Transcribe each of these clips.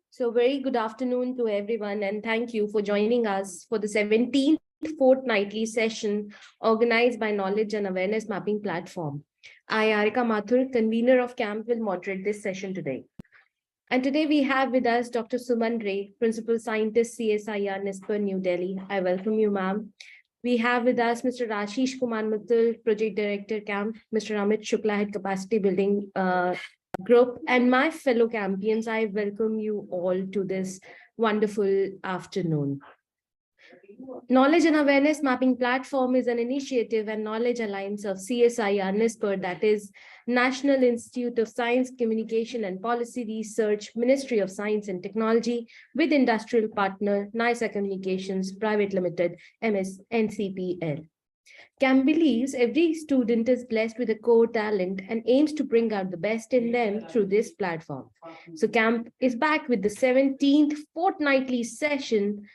So very good afternoon to everyone, and thank you for joining us for the 17th fortnightly session organized by Knowledge and Awareness Mapping Platform. I, Arika Mathur, convener of CAMP, will moderate this session today. And today we have with us Dr. Suman Ray, Principal Scientist, CSIR, NISPER, New Delhi. I welcome you, ma'am. We have with us Mr. Rashish Kumar Mittal, Project Director, CAMP, Mr. Amit Shukla, Head Capacity Building Group, and my fellow Campions. I welcome you all to this wonderful afternoon. Knowledge and Awareness Mapping Platform is an initiative and knowledge alliance of CSIR NISPER, that is National Institute of Science, Communication and Policy Research, Ministry of Science and Technology, with industrial partner NISA Communications Private Limited, MSNCPL. CAM believes every student is blessed with a core talent and aims to bring out the best in them through this platform. So CAMP is back with the 17th fortnightly session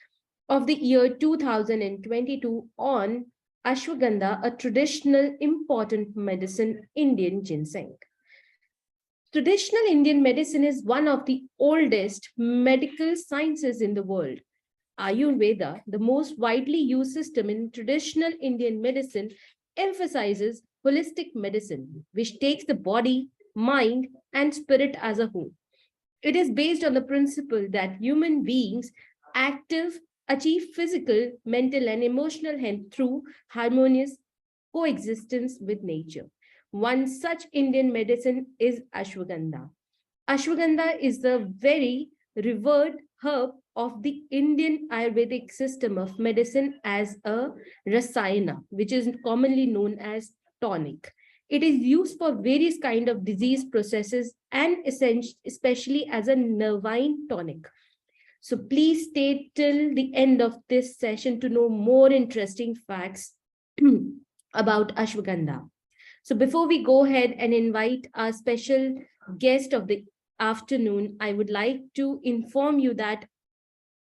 of the year 2022 on Ashwagandha, a traditional important medicine, Indian Ginseng. Traditional Indian medicine is one of the oldest medical sciences in the world. Ayurveda, the most widely used system in traditional Indian medicine, emphasizes holistic medicine, which takes the body, mind, and spirit as a whole. It is based on the principle that human beings achieve physical, mental, and emotional health through harmonious coexistence with nature. One such Indian medicine is Ashwagandha. Ashwagandha is the very revered herb of the Indian Ayurvedic system of medicine as a rasayana, which is commonly known as tonic. It is used for various kinds of disease processes and especially as a nervine tonic. So please stay till the end of this session to know more interesting facts about Ashwagandha. So before we go ahead and invite our special guest of the afternoon, I would like to inform you that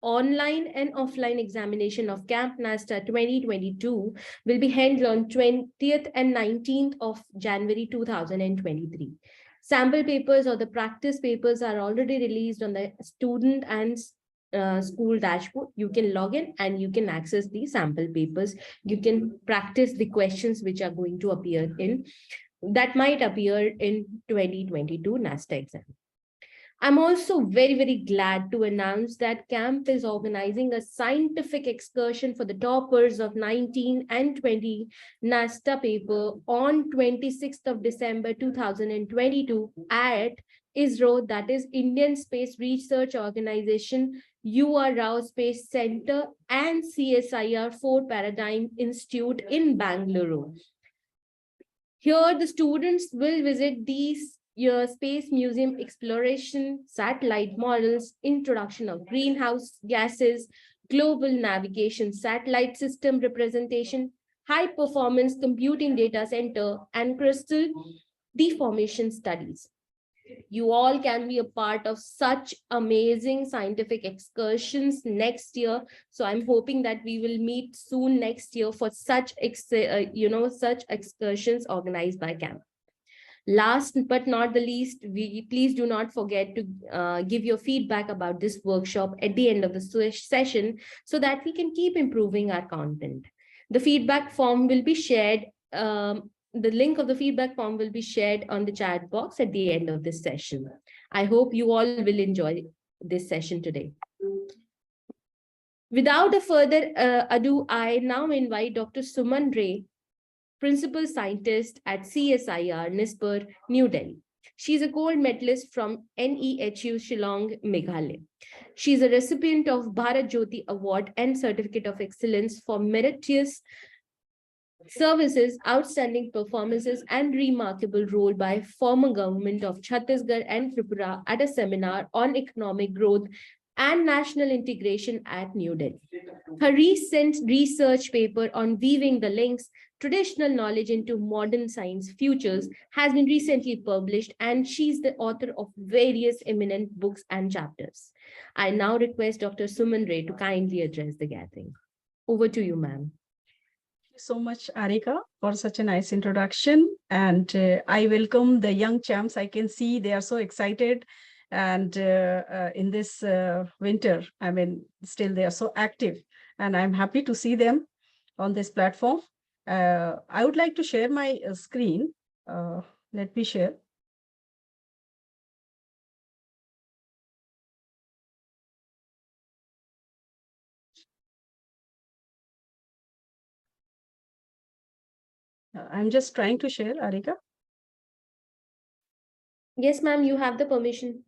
online and offline examination of Camp NASTA 2022 will be held on 20th and 19th of January 2023. Sample papers or the practice papers are already released on the student and school dashboard. You can log in and you can access the sample papers. You can practice the questions which are going to appear that might appear in 2022 NASTA exam. I'm also very, very glad to announce that CAMP is organizing a scientific excursion for the toppers of 19 and 20 NASTA paper on 26th of December 2022 at ISRO, that is Indian Space Research Organization, UR Rao Space Center, and CSIR 4 Paradigm Institute in Bangalore. Here, the students will visit these Space Museum exploration, satellite models, introduction of greenhouse gases, global navigation satellite system representation, high performance computing data center, and crystal deformation studies. You all can be a part of such amazing scientific excursions next year. So I'm hoping that we will meet soon next year for such excursions organized by CAMP. Last but not the least, please do not forget to give your feedback about this workshop at the end of the session so that we can keep improving our content. The feedback form will be shared. The link of the feedback form will be shared on the chat box at the end of this session. I hope you all will enjoy this session today. Without a further ado, I now invite Dr. Suman Ray, Principal Scientist at CSIR, NISPER, New Delhi. She's a gold medalist from NEHU Shillong, Meghalaya. She's a recipient of Bharat Jyoti Award and Certificate of Excellence for meritorious services, outstanding performances, and remarkable role by former government of Chhattisgarh and Tripura at a seminar on economic growth and national integration at New Delhi. Her recent research paper on weaving the links traditional knowledge into modern science futures has been recently published, and she's the author of various eminent books and chapters. I now request Dr. Suman Ray to kindly address the gathering. Over to you, ma'am. so much, Arika, for such a nice introduction. And I welcome the young champs. I can see they are so excited. And in this winter, I mean, still they are so active. And I'm happy to see them on this platform. I would like to share my screen. Let me share. I'm just trying to share, Arika. Yes, ma'am, you have the permission.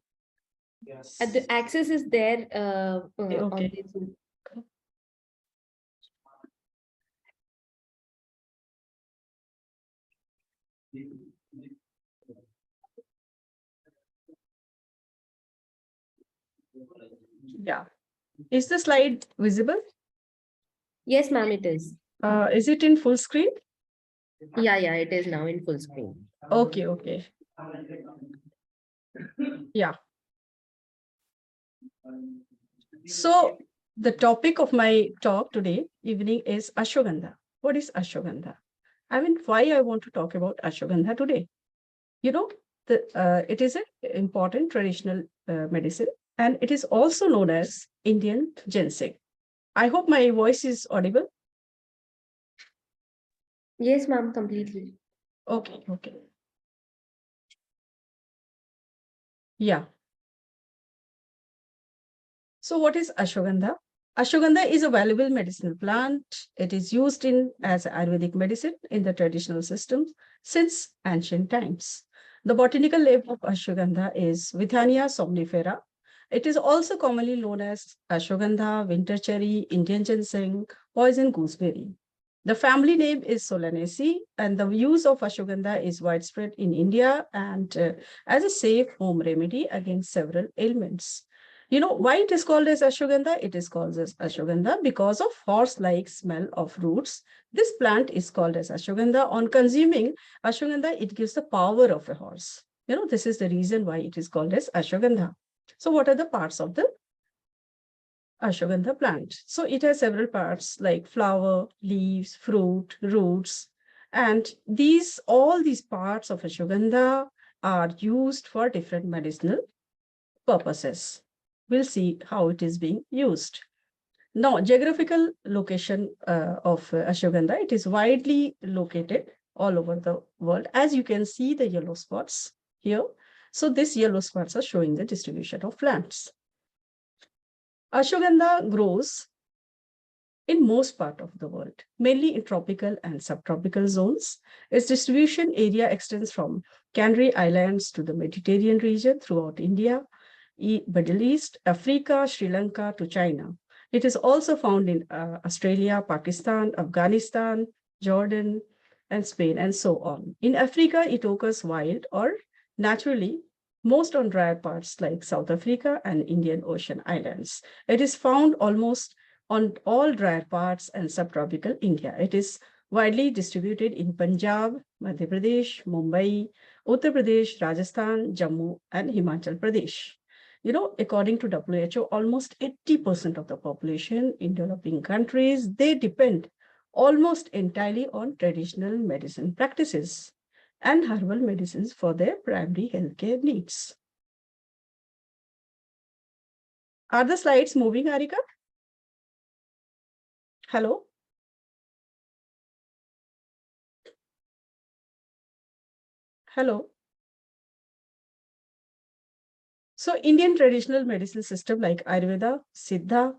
Yes. The access is there Okay. on the Zoom. Yeah. Is the slide visible? Yes, ma'am, it is. Is it in full screen? Yeah, it is now in full screen. Okay, okay. Yeah. So the topic of my talk today evening is Ashwagandha. What is Ashwagandha? I mean, why I want to talk about Ashwagandha today? You know, it is an important traditional medicine, and it is also known as Indian Ginseng. I hope my voice is audible. Yes, ma'am, completely. Okay, okay. Yeah. So what is ashwagandha? Ashwagandha is a valuable medicinal plant. It is used in as Ayurvedic medicine in the traditional systems since ancient times. The botanical name of ashwagandha is Withania somnifera. It is also commonly known as ashwagandha, winter cherry, Indian ginseng, poison gooseberry. The family name is Solanaceae, and the use of ashwagandha is widespread in India and as a safe home remedy against several ailments. You know why it is called as ashwagandha? It is called as ashwagandha because of horse-like smell of roots. This plant is called as ashwagandha. On consuming ashwagandha, it gives the power of a horse. You know, this is the reason why it is called as ashwagandha. So what are the parts of the ashwagandha plant? So it has several parts like flower, leaves, fruit, roots. And all these parts of ashwagandha are used for different medicinal purposes. We'll see how it is being used. Now, geographical location of ashwagandha, it is widely located all over the world. As you can see the yellow spots here. So these yellow spots are showing the distribution of plants. Ashwagandha grows in most part of the world, mainly in tropical and subtropical zones. Its distribution area extends from Canary Islands to the Mediterranean region throughout India, Middle East, Africa, Sri Lanka to China. It is also found in Australia, Pakistan, Afghanistan, Jordan, and Spain, and so on. In Africa, it occurs wild or naturally, most on dry parts like South Africa and Indian Ocean islands. It is found almost on all drier parts and subtropical India. It is widely distributed in Punjab, Madhya Pradesh, Mumbai, Uttar Pradesh, Rajasthan, Jammu, and Himachal Pradesh. You know, according to WHO, almost 80% of the population in developing countries, they depend almost entirely on traditional medicine practices and herbal medicines for their primary healthcare needs. Are the slides moving, Harika? Hello? Hello? So Indian traditional medicine system like Ayurveda, Siddha,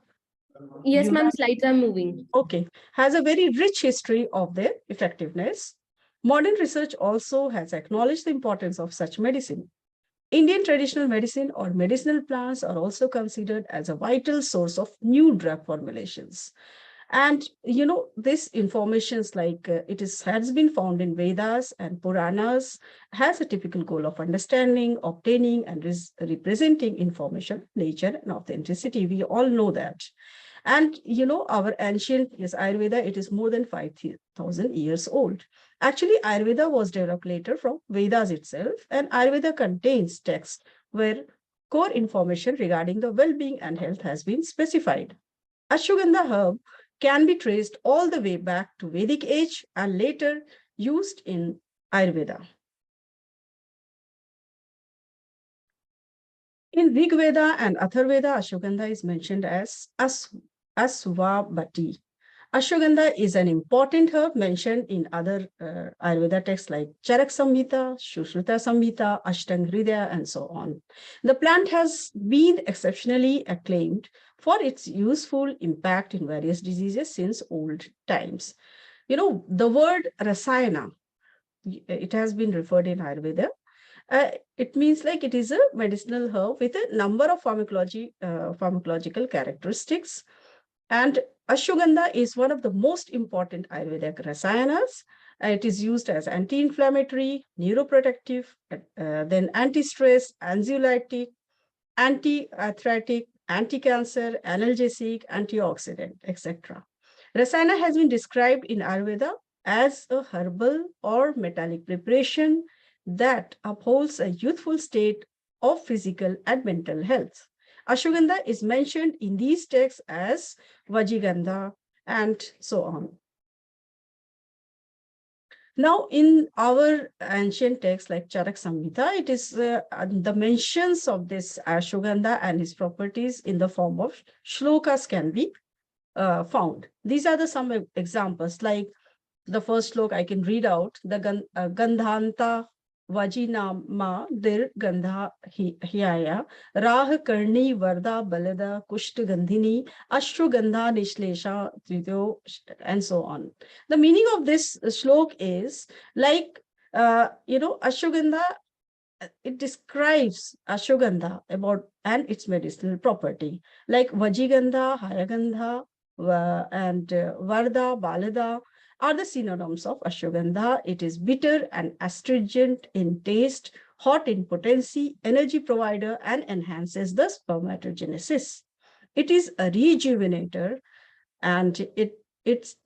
Yes, ma'am, Yunani, slides are moving. okay, has a very rich history of their effectiveness. Modern research also has acknowledged the importance of such medicine. Indian traditional medicine or medicinal plants are also considered as a vital source of new drug formulations. And you know, this informations like has been found in Vedas and Puranas has a typical goal of understanding, obtaining, and representing information, nature, and authenticity. We all know that. And you know, our ancient yes, Ayurveda, it is more than 5,000 years old. Actually, Ayurveda was developed later from Vedas itself, and Ayurveda contains texts where core information regarding the well-being and health has been specified. Ashwagandha herb can be traced all the way back to Vedic age and later used in Ayurveda. In Rig Veda and Atharveda, Ashwagandha is mentioned as Aswabati. Ashwagandha is an important herb mentioned in other Ayurveda texts like Charak Samhita, Sushruta Samhita, Ashtanga Hridaya, and so on. The plant has been exceptionally acclaimed for its useful impact in various diseases since old times. You know, the word rasayana, it has been referred in Ayurveda. It means like it is a medicinal herb with a number of pharmacological characteristics. And Ashwagandha is one of the most important Ayurvedic rasayanas. It is used as anti-inflammatory, neuroprotective, then anti-stress, anxiolytic, anti-arthritic, anti-cancer, analgesic, antioxidant, etc. Rasayana has been described in Ayurveda as a herbal or metallic preparation that upholds a youthful state of physical and mental health. Ashwagandha is mentioned in these texts as Vajigandha and so on. Now, in our ancient texts like Charak Samhita, it is the mentions of this Ashwagandha and its properties in the form of shlokas can be found. These are some examples, like the first slok I can read out, the Gandhanta Vajinama Dir Gandha Hyaya Rah Karni Varda Balada Kusht Gandhini Ashwagandha Nishlesha Tridyo, and so on. The meaning of this slok is like, Ashwagandha, it describes Ashwagandha about and its medicinal property, like Vajigandha, Hayagandha, and Varda, Balada are the synonyms of Ashwagandha. It is bitter and astringent in taste, hot in potency, energy provider, and enhances the spermatogenesis. It is a rejuvenator, and it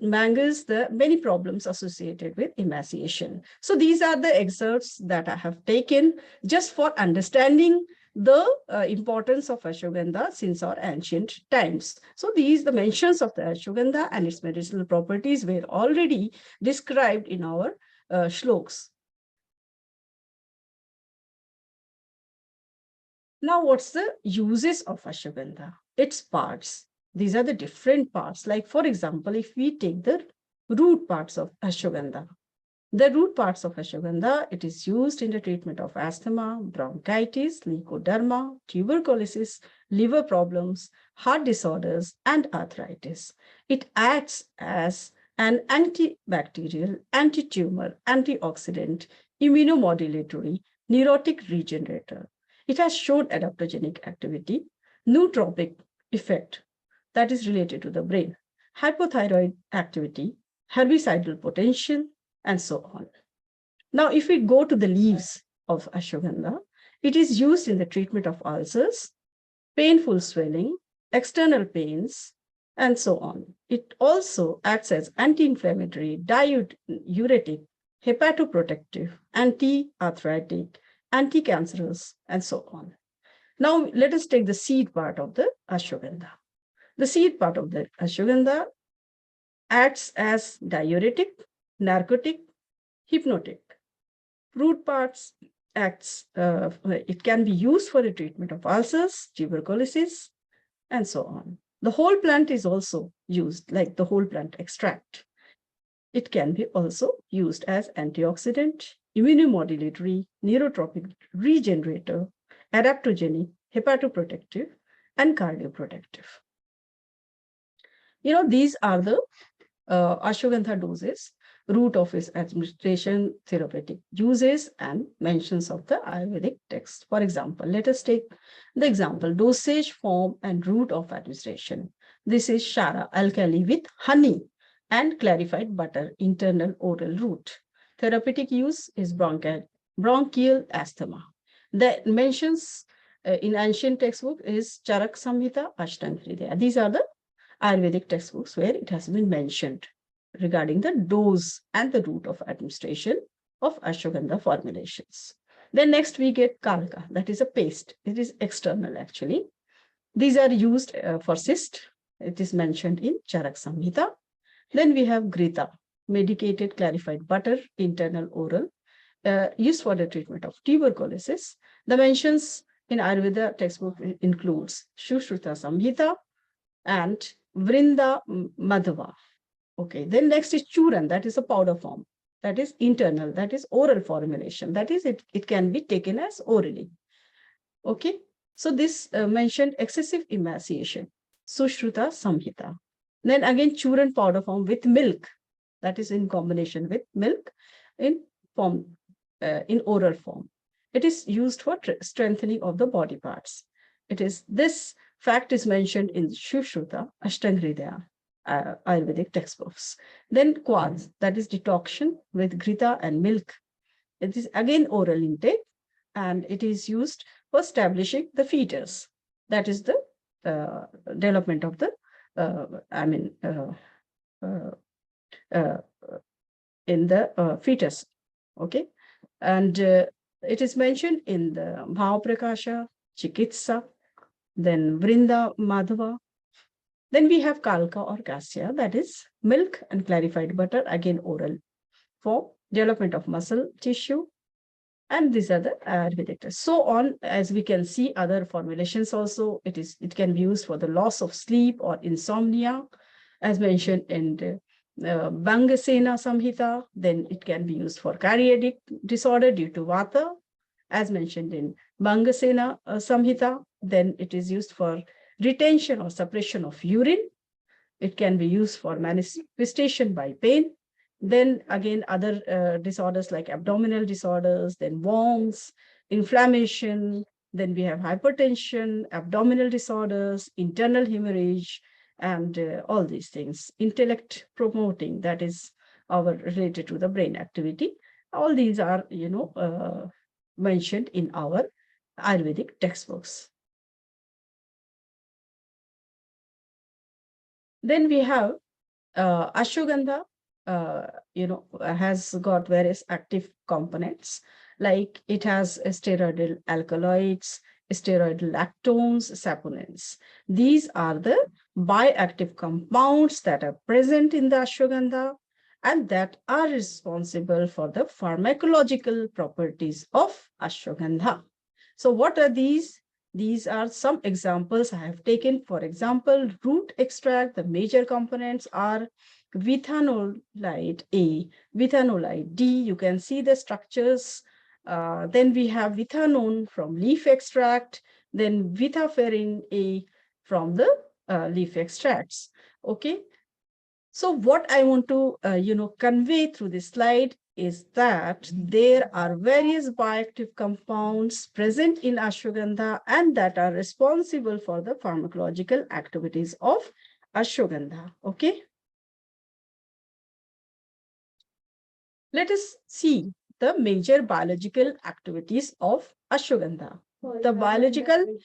mangles the many problems associated with emaciation. So these are the excerpts that I have taken just for understanding the importance of Ashwagandha since our ancient times. So the mentions of the Ashwagandha and its medicinal properties were already described in our shloks. Now, what's the uses of Ashwagandha? Its parts. These are the different parts. Like, for example, if we take the root parts of Ashwagandha, the root parts of Ashwagandha, it is used in the treatment of asthma, bronchitis, leukoderma, tuberculosis, liver problems, heart disorders, and arthritis. It acts as an antibacterial, anti-tumor, antioxidant, immunomodulatory, neurotic regenerator. It has shown adaptogenic activity, nootropic effect that is related to the brain, hypothyroid activity, herbicidal potential, and so on. Now, if we go to the leaves of Ashwagandha, it is used in the treatment of ulcers, painful swelling, external pains, and so on. It also acts as anti-inflammatory, diuretic, hepatoprotective, anti-arthritic, anti-cancerous, and so on. Now, let us take the seed part of the Ashwagandha. The seed part of the Ashwagandha acts as diuretic, narcotic, hypnotic. Root parts it can be used for the treatment of ulcers, tuberculosis, and so on. The whole plant is also used, like the whole plant extract. It can be also used as antioxidant, immunomodulatory, neurotropic regenerator, adaptogenic, hepatoprotective, and cardioprotective. These are the Ashwagandha doses, route of its administration, therapeutic uses, and mentions of the Ayurvedic text. For example, let us take the example, dosage, form, and route of administration. This is Shara alkali with honey and clarified butter, internal oral route. Therapeutic use is bronchial asthma. The mentions in ancient textbook is Charak Samhita, Ashtanga Hridaya. These are the Ayurvedic textbooks where it has been mentioned regarding the dose and the route of administration of Ashwagandha formulations. Then next we get Kalka, that is a paste. It is external actually. These are used for cyst, It is mentioned in Charak Samhita. Then we have Grita, medicated clarified butter, internal oral, used for the treatment of tuberculosis. The mentions in Ayurveda textbook includes Shushruta Samhita and Vrinda Madhava. Okay, then next is Churan, that is a powder form. That is internal, that is oral formulation. That is, it can be taken as orally. Okay, so this mentioned excessive emaciation, Sushruta Samhita. Then again, Churan powder form with milk, that is in combination with milk in form, in oral form. It is used for strengthening of the body parts. It is this fact is mentioned in Sushruta Ashtangridaya Ayurvedic textbooks. Then Quartz, that is decoction with grita and milk. It is again oral intake, and it is used for establishing the fetus. That is the development of the, in the fetus. Okay, and it is mentioned in the Bhavaprakasha, Chikitsa, then Vrinda Madhava. Then we have Kalka or Kasya, that is milk and clarified butter, again oral, for development of muscle tissue. And these are the Ayurvedic. So on, as we can see, other formulations also, it can be used for the loss of sleep or insomnia, as mentioned in the Bangasena Samhita. Then it can be used for cardiac disorder due to Vata, as mentioned in Bangasena Samhita. Then it is used for retention or suppression of urine. It can be used for manifestation by pain. Then again, other disorders like abdominal disorders, then worms, inflammation. Then we have hypertension, abdominal disorders, internal hemorrhage, and all these things. Intellect promoting, that is our related to the brain activity. All these are, mentioned in our Ayurvedic textbooks. Then we have Ashwagandha, has got various active components, like it has steroidal alkaloids, steroidal lactones, saponins. These are the bioactive compounds that are present in the Ashwagandha and that are responsible for the pharmacological properties of Ashwagandha. So what are these? These are some examples I have taken. For example, root extract, the major components are vithanolide A, vithanolide D. You can see the structures. Then we have vithanone from leaf extract, then vitaferin A from the leaf extracts. Okay. So what I want to, convey through this slide is that there are various bioactive compounds present in Ashwagandha and that are responsible for the pharmacological activities of Ashwagandha. Okay. Let us see the major biological activities of Ashwagandha. The biological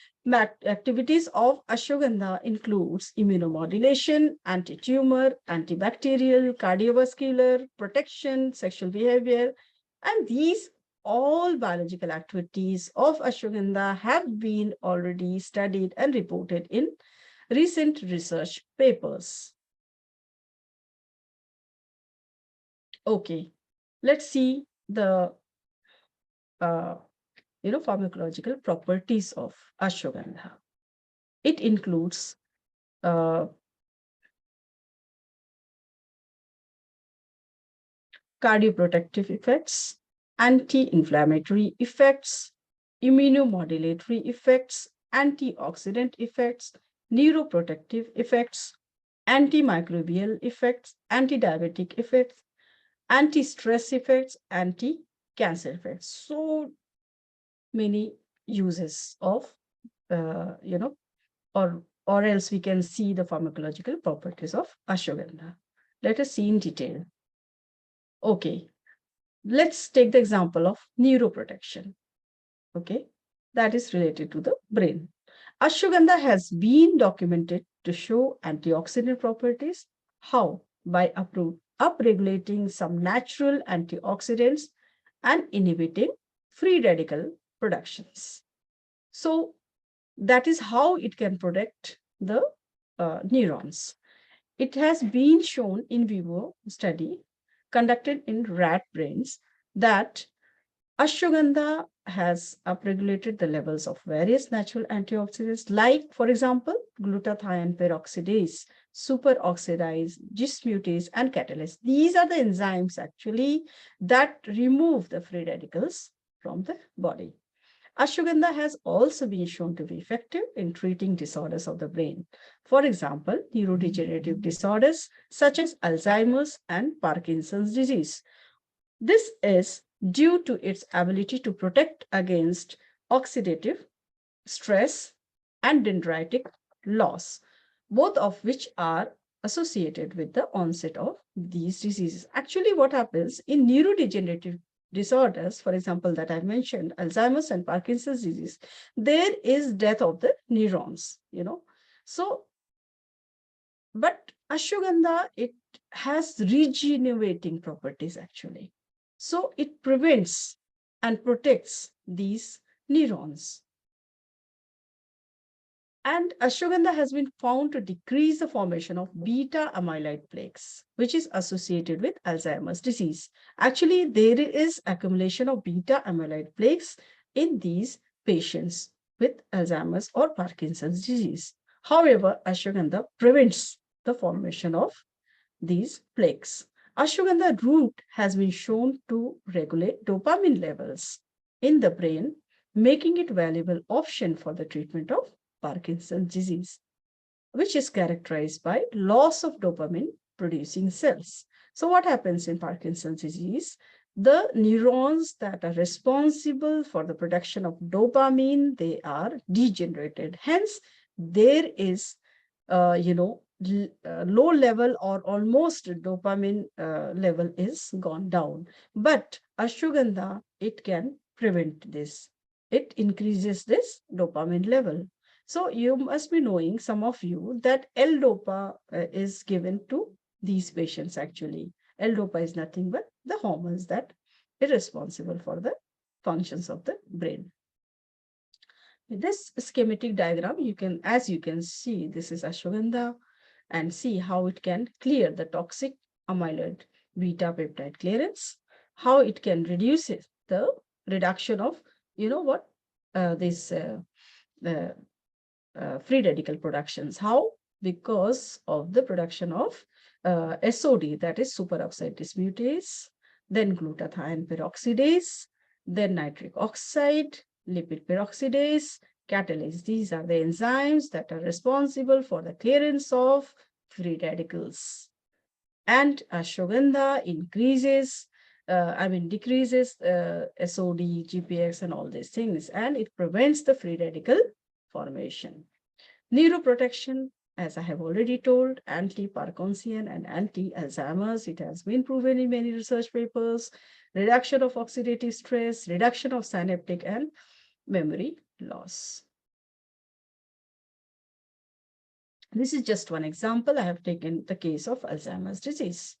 activities of Ashwagandha includes immunomodulation, anti-tumor, antibacterial, cardiovascular, protection, sexual behavior, and these all biological activities of Ashwagandha have been already studied and reported in recent research papers. Okay, let's see the pharmacological properties of Ashwagandha. It includes cardioprotective effects, anti-inflammatory effects, immunomodulatory effects, antioxidant effects, neuroprotective effects, antimicrobial effects, anti-diabetic effects, anti-stress effects, anti-cancer effects. So many uses of, or else we can see the pharmacological properties of Ashwagandha. Let us see in detail. Okay, let's take the example of neuroprotection. Okay, that is related to the brain. Ashwagandha has been documented to show antioxidant properties. How? By upregulating some natural antioxidants and inhibiting free radical productions. So that is how it can protect the neurons. It has been shown in vivo study conducted in rat brains that ashwagandha has upregulated the levels of various natural antioxidants, like, for example, glutathione peroxidase, superoxidase, dismutase, and catalase. These are the enzymes actually that remove the free radicals from the body. Ashwagandha has also been shown to be effective in treating disorders of the brain. For example, neurodegenerative disorders such as Alzheimer's and Parkinson's disease. This is due to its ability to protect against oxidative stress and dendritic loss, both of which are associated with the onset of these diseases. Actually, what happens in neurodegenerative disorders, for example, that I mentioned, Alzheimer's and Parkinson's disease, there is death of the neurons, So, but ashwagandha, it has regenerating properties actually. So it prevents and protects these neurons. And ashwagandha has been found to decrease the formation of beta amyloid plaques, which is associated with Alzheimer's disease. Actually, there is accumulation of beta amyloid plaques in these patients with Alzheimer's or Parkinson's disease. However, ashwagandha prevents the formation of these plaques. Ashwagandha root has been shown to regulate dopamine levels in the brain, making it a valuable option for the treatment of Parkinson's disease, which is characterized by loss of dopamine producing cells. So what happens in Parkinson's disease? The neurons that are responsible for the production of dopamine, they are degenerated. Hence, there is, low level or almost dopamine level is gone down. But ashwagandha, it can prevent this. It increases this dopamine level. So you must be knowing, some of you, that L-DOPA is given to these patients actually. L-DOPA is nothing but the hormones that are responsible for the functions of the brain. With this schematic diagram, as you can see, this is ashwagandha, and see how it can clear the toxic amyloid beta peptide clearance, how it can reduce the reduction of, the free radical productions. How? Because of the production of SOD, that is superoxide dismutase, then glutathione peroxidase, then nitric oxide, lipid peroxidase, catalase. These are the enzymes that are responsible for the clearance of free radicals. And ashwagandha decreases SOD, GPX, and all these things, and it prevents the free radical formation. Neuroprotection, as I have already told, anti-Parkinsonian and anti-Alzheimer's, it has been proven in many research papers. Reduction of oxidative stress, reduction of synaptic and memory loss. This is just one example. I have taken the case of Alzheimer's disease.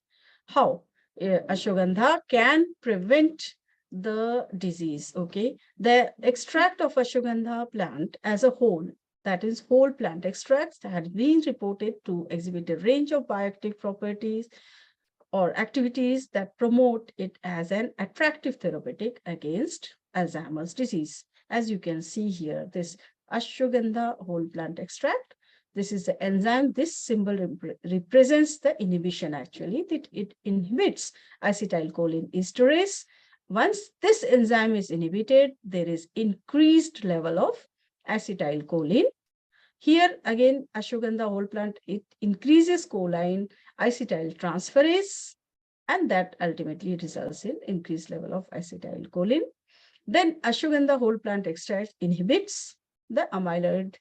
How? Ashwagandha can prevent the disease, okay? The extract of ashwagandha plant as a whole, that is whole plant extracts, had been reported to exhibit a range of bioactive properties or activities that promote it as an attractive therapeutic against Alzheimer's disease. As you can see here, this ashwagandha whole plant extract, this is the enzyme. This symbol represents the inhibition actually, that it inhibits acetylcholine esterase. Once this enzyme is inhibited, there is increased level of acetylcholine. Here again, ashwagandha whole plant, it increases choline acetyltransferase, and that ultimately results in increased level of acetylcholine. Then ashwagandha whole plant extract inhibits the amyloid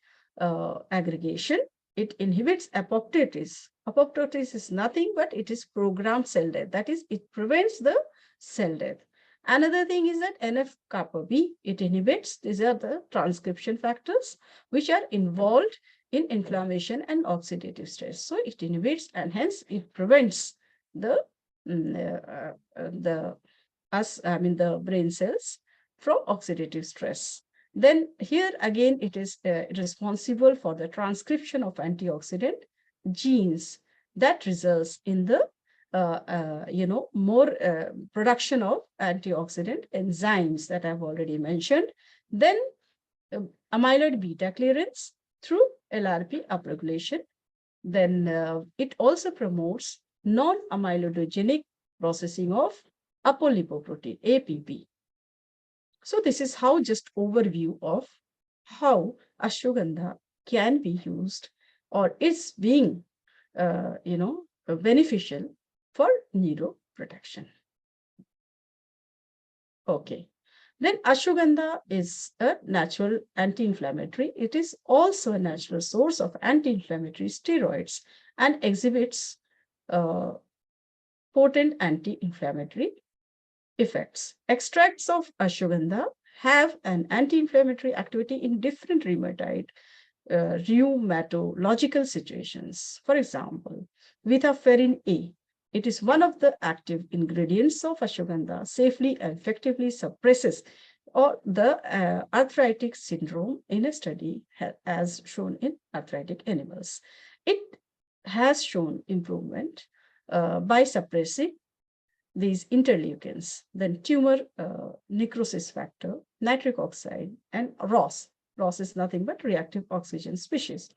aggregation. It inhibits apoptosis. Apoptosis is nothing but it is programmed cell death. That is, it prevents the cell death. Another thing is that NF-kappa B, it inhibits. These are the transcription factors which are involved in inflammation and oxidative stress. So it inhibits, and hence it prevents the brain cells from oxidative stress. Then here again, it is responsible for the transcription of antioxidant genes that results in the more production of antioxidant enzymes that I've already mentioned. Then amyloid beta clearance through LRP upregulation. Then it also promotes non-amyloidogenic processing of apolipoprotein, APP. So this is how just overview of how ashwagandha can be used or is being, beneficial for neuroprotection. Okay. Then ashwagandha is a natural anti-inflammatory. It is also a natural source of anti-inflammatory steroids and exhibits potent anti-inflammatory effects. Extracts of ashwagandha have an anti-inflammatory activity in different rheumatological situations. For example, vitaferin A. It is one of the active ingredients of ashwagandha, safely and effectively suppresses or the arthritic syndrome in a study as shown in arthritic animals. It has shown improvement by suppressing these interleukins, then tumor necrosis factor, nitric oxide, and ROS. ROS is nothing but reactive oxygen species.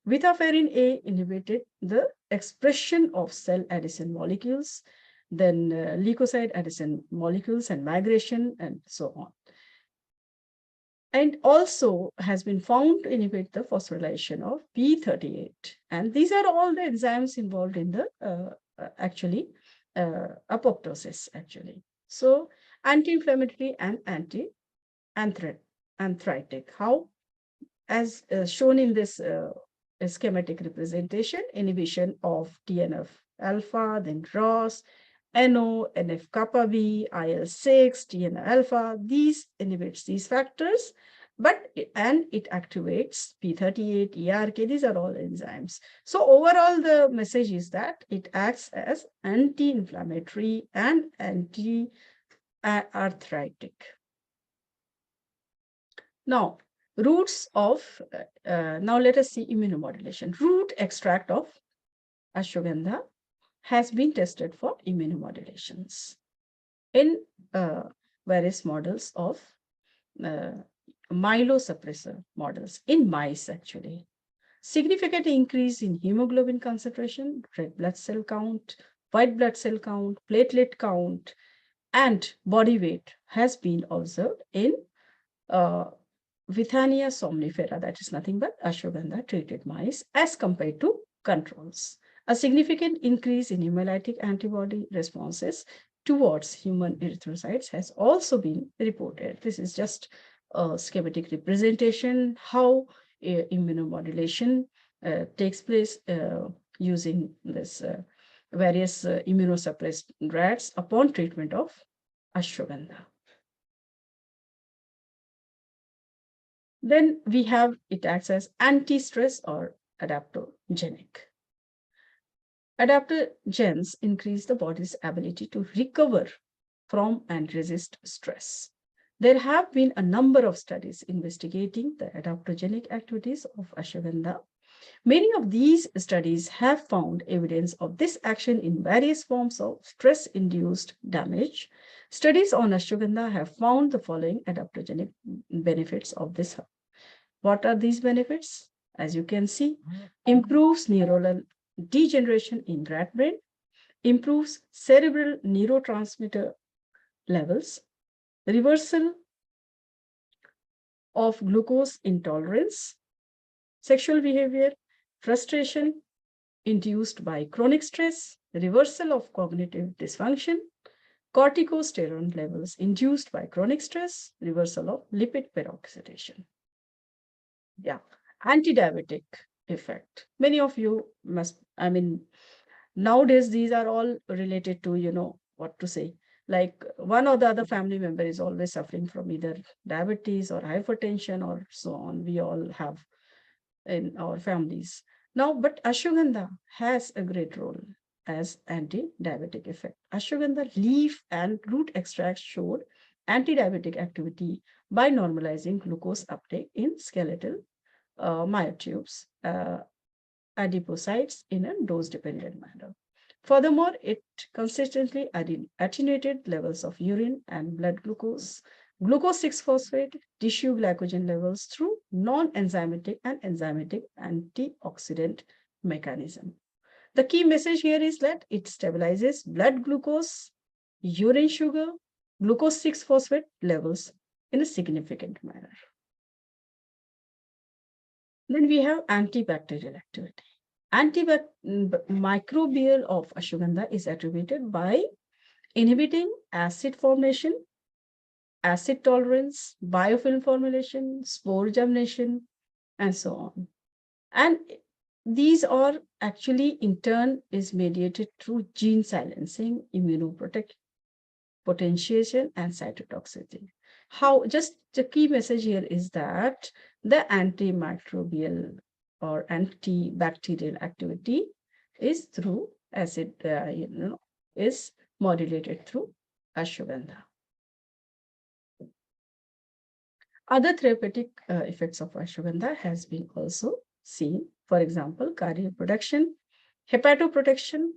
Vitaferin A inhibited the expression of cell adhesion molecules, then leukocyte adhesion molecules and migration, and so on. And also has been found to inhibit the phosphorylation of P38. And these are all the enzymes involved in the apoptosis, actually. So anti-inflammatory and anti-arthritic. How? As shown in this schematic representation, inhibition of TNF alpha, then ROS, NO, NF kappa B, IL-6, TNF alpha, these inhibits these factors, and it activates P38, ERK, these are all enzymes. So overall, the message is that it acts as anti-inflammatory and anti-arthritic. Now, roots of, now let us see immunomodulation. Root extract of ashwagandha has been tested for immunomodulations in various models of myelosuppressor models in mice, actually. Significant increase in hemoglobin concentration, red blood cell count, white blood cell count, platelet count, and body weight has been observed in Withania somnifera, that is nothing but ashwagandha treated mice, as compared to controls. A significant increase in hemolytic antibody responses towards human erythrocytes has also been reported. This is just a schematic representation how immunomodulation takes place using this various immunosuppressed rats upon treatment of ashwagandha. Then we have it acts as anti-stress or adaptogenic. Adaptogens increase the body's ability to recover from and resist stress. There have been a number of studies investigating the adaptogenic activities of ashwagandha. Many of these studies have found evidence of this action in various forms of stress-induced damage. Studies on ashwagandha have found the following adaptogenic benefits of this. What are these benefits? As you can see, improves neuronal degeneration in rat brain, improves cerebral neurotransmitter levels, reversal of glucose intolerance, sexual behavior, frustration induced by chronic stress, reversal of cognitive dysfunction, corticosterone levels induced by chronic stress, reversal of lipid peroxidation. Yeah, anti-diabetic effect. Many of you must, nowadays these are all related to, what to say, like one or the other family member is always suffering from either diabetes or hypertension or so on. We all have in our families. Now, but ashwagandha has a great role as anti-diabetic effect. Ashwagandha leaf and root extracts showed anti-diabetic activity by normalizing glucose uptake in skeletal myotubes, adipocytes in a dose-dependent manner. Furthermore, it consistently attenuated levels of urine and blood glucose, glucose 6-phosphate, tissue glycogen levels through non-enzymatic and enzymatic antioxidant mechanism. The key message here is that it stabilizes blood glucose, urine sugar, glucose 6-phosphate levels in a significant manner. Then we have antibacterial activity. Microbial of ashwagandha is attributed by inhibiting acid formation, acid tolerance, biofilm formulation, spore germination, and so on. And these are actually in turn is mediated through gene silencing, immunoprotect, potentiation, and cytotoxicity. How just the key message here is that the antimicrobial or antibacterial activity is through acid, is modulated through ashwagandha. Other therapeutic effects of ashwagandha has been also seen. For example, cardiac protection, hepatoprotection,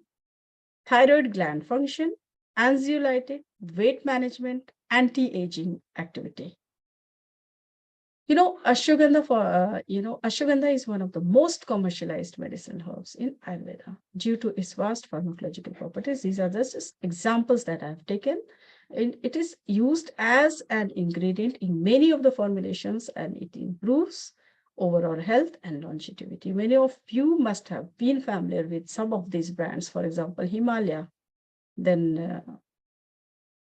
thyroid gland function, anxiolytic, weight management, anti-aging activity. Ashwagandha is one of the most commercialized medicinal herbs in Ayurveda due to its vast pharmacological properties. These are just examples that I've taken. It is used as an ingredient in many of the formulations, and it improves overall health and longevity. Many of you must have been familiar with some of these brands, for example, Himalaya, then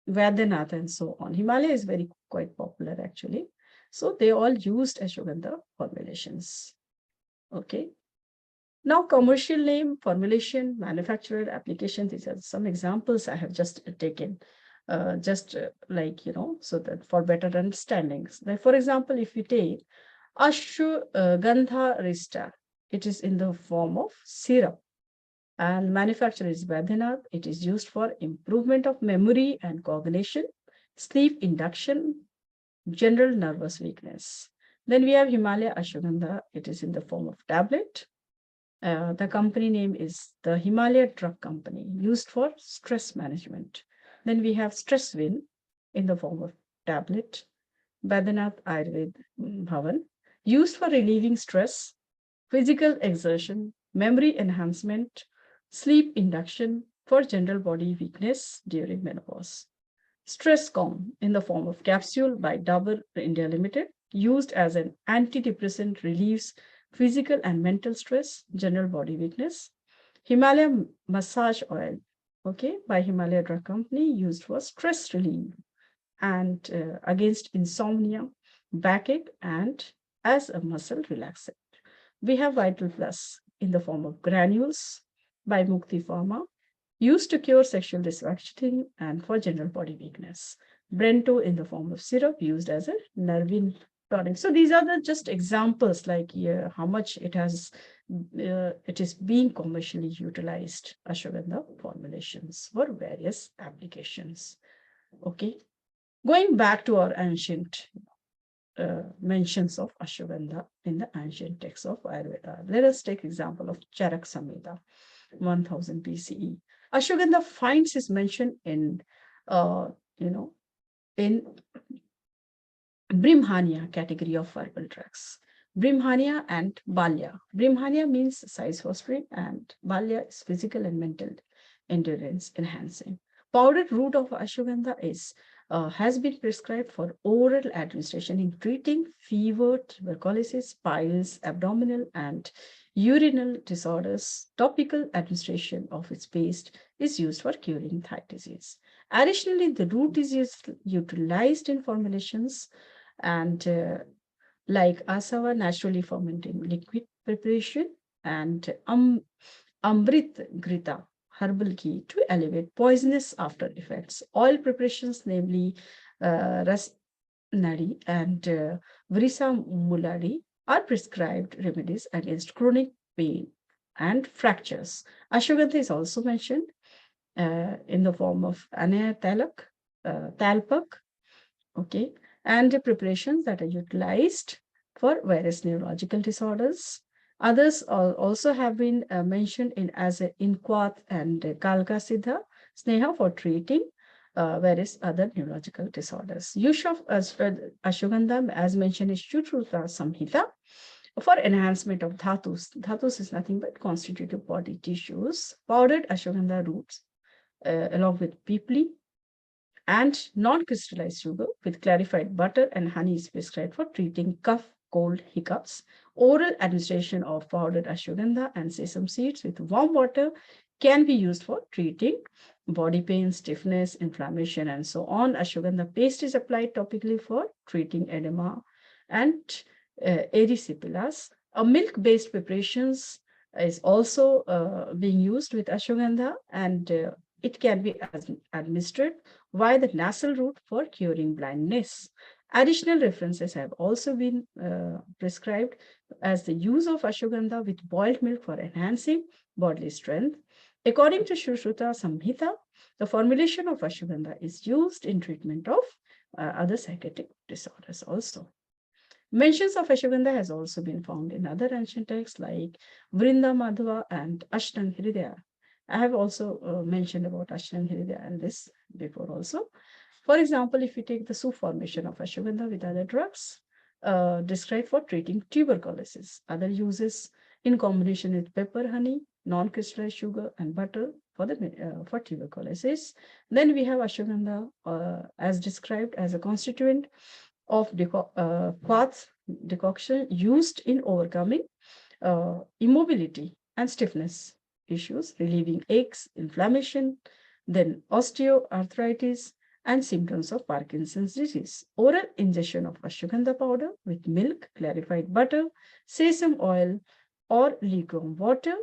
Vaidyanath, and so on. Himalaya is quite popular actually. So they all used ashwagandha formulations. Okay. Now, commercial name, formulation, manufacturer, application. These are some examples I have just taken, so that for better understandings. Like, for example, if you take Ashwagandha Rista, it is in the form of syrup, and manufacturer is Vaidyanath. It is used for improvement of memory and cognition, sleep induction, general nervous weakness. Then we have Himalaya Ashwagandha. It is in the form of tablet. The company name is the Himalaya Drug Company, used for stress management. Then we have Stress Win in the form of tablet. Vaidyanath Ayurved Bhavan, used for relieving stress, physical exertion, memory enhancement, sleep induction, for general body weakness during menopause. Stresscom in the form of capsule by Dabur India Limited, used as an antidepressant, relieves physical and mental stress, general body weakness. Himalaya massage oil, okay, by Himalaya Drug Company, used for stress relief and against insomnia, backache, and as a muscle relaxant. We have Vital Plus in the form of granules by Mukti Pharma, used to cure sexual dysfunction and for general body weakness. Brento in the form of syrup, used as a nervine tonic. So these are the just examples, like how much it is being commercially utilized, ashwagandha formulations for various applications. Okay, going back to our ancient mentions of ashwagandha in the ancient texts of Ayurveda. Let us take example of Charak Samhita, 1000 BCE. Ashwagandha finds its mention in Brimhania category of herbal drugs. Brimhania and Balya. Brimhania means size for spring, and Balya is physical and mental endurance enhancing. Powdered root of ashwagandha has been prescribed for oral administration in treating fever, tuberculosis, piles, abdominal, and urinary disorders. Topical administration of its paste is used for curing thigh disease. Additionally, the root is utilized in formulations and like asava, naturally fermenting liquid preparation, and Amrit Grita, herbal ghee, to elevate poisonous after effects. Oil preparations, namely Ras Nadi and Vrisa Muladi, are prescribed remedies against chronic pain and fractures. Ashwagandha is also mentioned in the form of Anaya Talak, Talpak, okay, and the preparations that are utilized for various neurological disorders. Others also have been mentioned in Quat and Kalka Siddha Sneha for treating various other neurological disorders. Use of Ashwagandha, as mentioned, is Shruta Samhita for enhancement of dhatus. Dhatus is nothing but constitutive body tissues. Powdered ashwagandha roots, along with pipli and non-crystallized sugar with clarified butter and honey is prescribed for treating cough, cold, hiccups. Oral administration of powdered ashwagandha and sesame seeds with warm water can be used for treating body pain, stiffness, inflammation, and so on. Ashwagandha paste is applied topically for treating edema and erysipelas. A milk-based preparations is also being used with ashwagandha, and it can be administered via the nasal route for curing blindness. Additional references have also been prescribed as the use of ashwagandha with boiled milk for enhancing bodily strength. According to Shruta Samhita, the formulation of ashwagandha is used in treatment of other psychiatric disorders also. Mentions of ashwagandha has also been found in other ancient texts like Vrinda Madhava and Ashtang Hridaya. I have also mentioned about Ashtang Hridaya and this before also. For example, if we take the soup formation of ashwagandha with other drugs described for treating tuberculosis, other uses in combination with pepper, honey, non-crystallized sugar, and butter for tuberculosis. Then we have ashwagandha as described as a constituent of quartz decoction used in overcoming immobility and stiffness issues, relieving aches, inflammation, then osteoarthritis, and symptoms of Parkinson's disease. Oral ingestion of ashwagandha powder with milk, clarified butter, sesame oil, or lukewarm water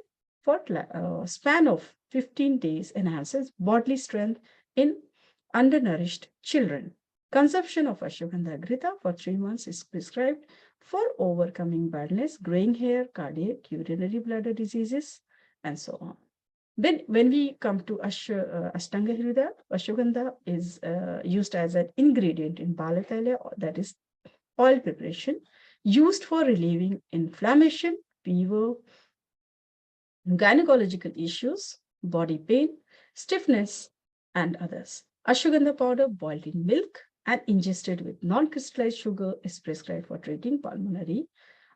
for a span of 15 days enhances bodily strength in undernourished children. Consumption of ashwagandha grita for 3 months is prescribed for overcoming baldness, graying hair, cardiac, urinary bladder diseases, and so on. Then when we come to Ashtanga Hridaya, ashwagandha is used as an ingredient in Balathalya, that is oil preparation, used for relieving inflammation, fever, gynecological issues, body pain, stiffness, and others. Ashwagandha powder boiled in milk and ingested with non-crystallized sugar is prescribed for treating pulmonary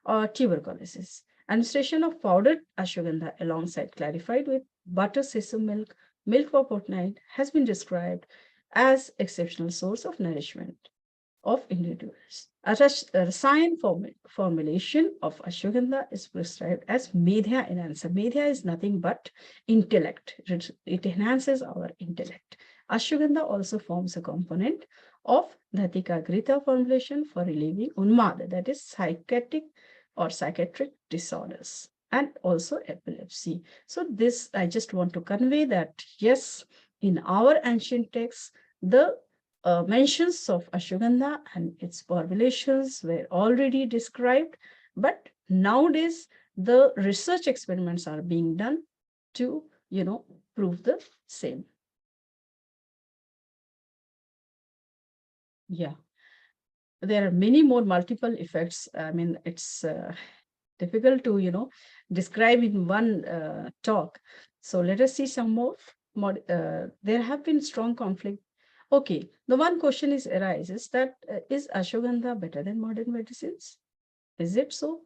or tuberculosis. Administration of powdered ashwagandha alongside clarified with butter, sesame milk, milk for fortnight has been described as exceptional source of nourishment of individuals. A Rasayan formulation of ashwagandha is prescribed as medhya enhancer. Medhya is nothing but intellect. It enhances our intellect. Ashwagandha also forms a component of Dhatika Grita formulation for relieving unmada, that is psychiatric or psychiatric disorders, and also epilepsy. So this, I just want to convey that, yes, in our ancient texts, the mentions of ashwagandha and its formulations were already described, but nowadays the research experiments are being done to, prove the same. Yeah, there are many more multiple effects. I mean, it's difficult to, describe in one talk. So let us see some more. There have been strong conflict. Okay, the one question arises that is ashwagandha better than modern medicines? Is it so?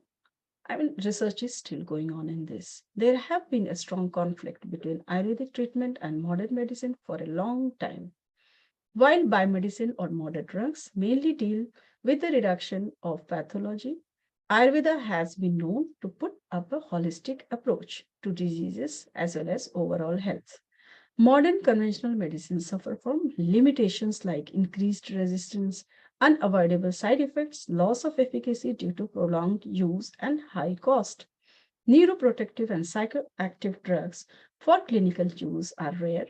I mean, research is still going on in this. There have been a strong conflict between Ayurvedic treatment and modern medicine for a long time. While biomedicine or modern drugs mainly deal with the reduction of pathology, Ayurveda has been known to put up a holistic approach to diseases as well as overall health. Modern conventional medicines suffer from limitations like increased resistance, unavoidable side effects, loss of efficacy due to prolonged use, and high cost. Neuroprotective and psychoactive drugs for clinical use are rare.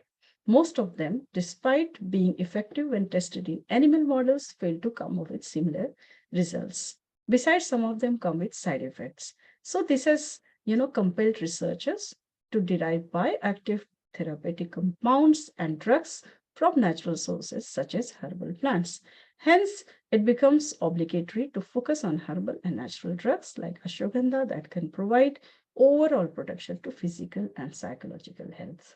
Most of them, despite being effective when tested in animal models, fail to come up with similar results. Besides, some of them come with side effects. So this has, compelled researchers to derive bioactive therapeutic compounds and drugs from natural sources such as herbal plants. Hence, it becomes obligatory to focus on herbal and natural drugs like ashwagandha that can provide overall protection to physical and psychological health.